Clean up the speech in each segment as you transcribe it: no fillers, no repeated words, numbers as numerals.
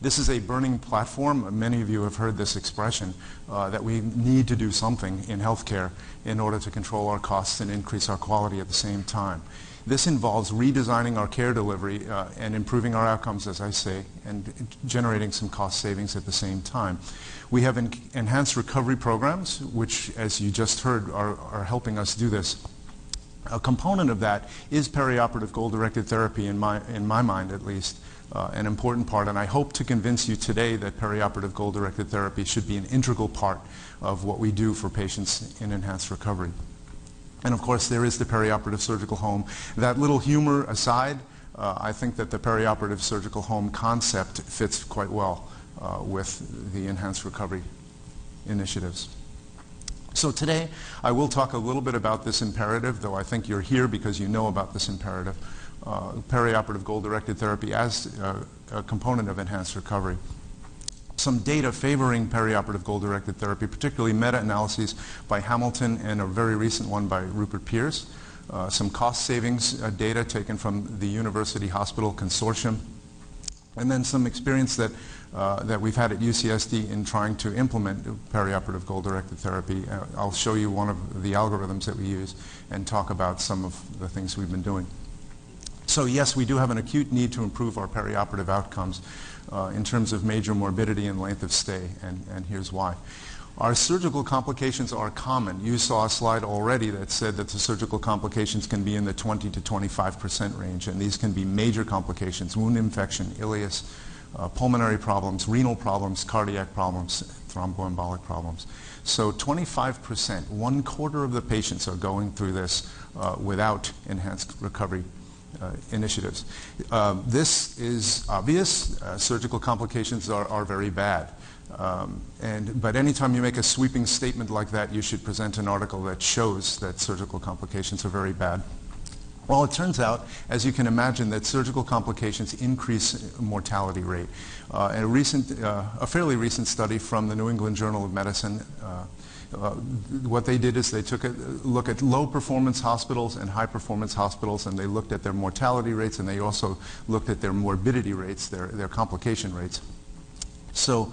This is a burning platform. Many of you have heard this expression that we need to do something in healthcare in order to control our costs and increase our quality at the same time. This involves redesigning our care delivery and improving our outcomes, as I say, and generating some cost savings at the same time. We have enhanced recovery programs, which, as you just heard, are helping us do this. A component of that is perioperative goal-directed therapy, in my mind at least, an important part, and I hope to convince you today that perioperative goal-directed therapy should be an integral part of what we do for patients in enhanced recovery. And of course, there is the perioperative surgical home. That little humor aside, I think that the perioperative surgical home concept fits quite well with the enhanced recovery initiatives. So today, I will talk a little bit about this imperative, though I think you're here because you know about this imperative, perioperative goal-directed therapy as a component of enhanced recovery. Some data favoring perioperative goal-directed therapy, particularly meta-analyses by Hamilton and a very recent one by Rupert Pierce. Some cost savings data taken from the University Hospital Consortium. And then some experience that we've had at UCSD in trying to implement perioperative goal-directed therapy. I'll show you one of the algorithms that we use and talk about some of the things we've been doing. So yes, we do have an acute need to improve our perioperative outcomes in terms of major morbidity and length of stay, and here's why. Our surgical complications are common. You saw a slide already that said that the surgical complications can be in the 20 to 25% range, and these can be major complications: wound infection, ileus, pulmonary problems, renal problems, cardiac problems, thromboembolic problems. So 25%, 1/4 of the patients are going through this without enhanced recovery initiatives. This is obvious. Surgical complications are very bad. But anytime you make a sweeping statement like that, you should present an article that shows that surgical complications are very bad. Well, it turns out, as you can imagine, that surgical complications increase mortality rate. A fairly recent study from the New England Journal of Medicine, what they did is they took a look at low-performance hospitals and high-performance hospitals, and they looked at their mortality rates, and they also looked at their morbidity rates, their complication rates. So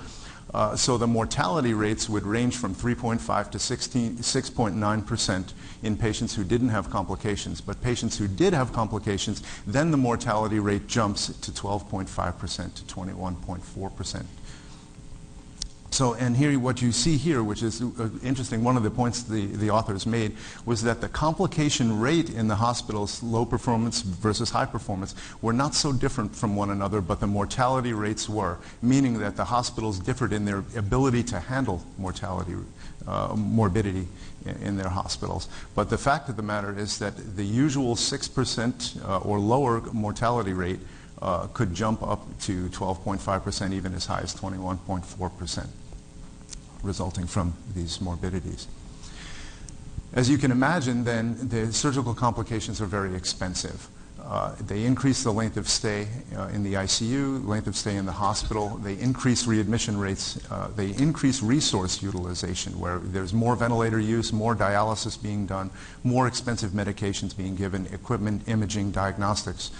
the mortality rates would range from 3.5 to 6.9% in patients who didn't have complications. But patients who did have complications, then the mortality rate jumps to 12.5% to 21.4%. So, and here, what you see here, which is interesting, one of the points the authors made was that the complication rate in the hospitals, low performance versus high performance, were not so different from one another, but the mortality rates were, meaning that the hospitals differed in their ability to handle mortality, morbidity in their hospitals. But the fact of the matter is that the usual 6% or lower mortality rate could jump up to 12.5%, even as high as 21.4%, resulting from these morbidities. As you can imagine, then, the surgical complications are very expensive. They increase the length of stay in the ICU, length of stay in the hospital. They increase readmission rates. They increase resource utilization, where there's more ventilator use, more dialysis being done, more expensive medications being given, equipment, imaging, diagnostics,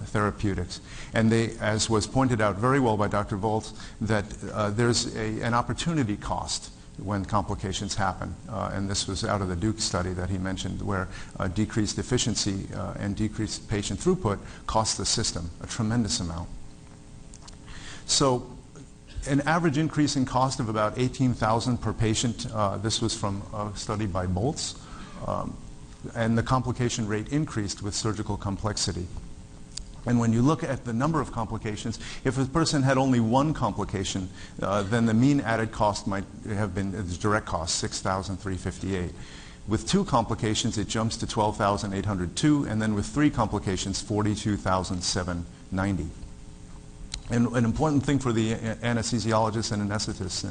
therapeutics. And they, as was pointed out very well by Dr. Volz, that there's an opportunity cost when complications happen. And this was out of the Duke study that he mentioned, where decreased efficiency and decreased patient throughput cost the system a tremendous amount. So an average increase in cost of about $18,000 per patient. This was from a study by Boltz. And the complication rate increased with surgical complexity. And when you look at the number of complications, if a person had only one complication, then the mean added cost might have been its direct cost, $6,358. With two complications, it jumps to $12,802, and then with three complications, $42,790. And an important thing for the anesthesiologists and anesthetists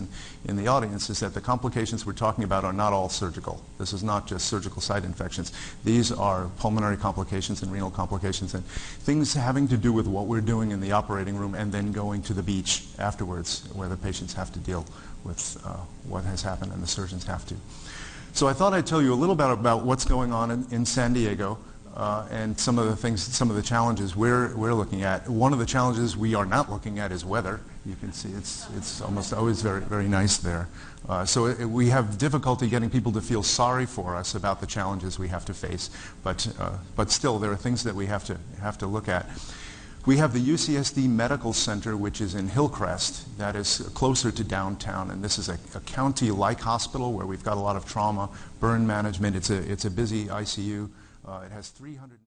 in the audience is that the complications we're talking about are not all surgical. This is not just surgical site infections. These are pulmonary complications and renal complications and things having to do with what we're doing in the operating room and then going to the beach afterwards, where the patients have to deal with what has happened and the surgeons have to. So I thought I'd tell you a little bit about what's going on in San Diego. and some of the things, some of the challenges we're looking at. One of the challenges we are not looking at is weather. You can see it's almost always very, very nice there. So we have difficulty getting people to feel sorry for us about the challenges we have to face, but still there are things that we have to look at. We have the UCSD Medical Center, which is in Hillcrest, that is closer to downtown, and this is a county-like hospital where we've got a lot of trauma, burn management. It's a busy ICU. It has 300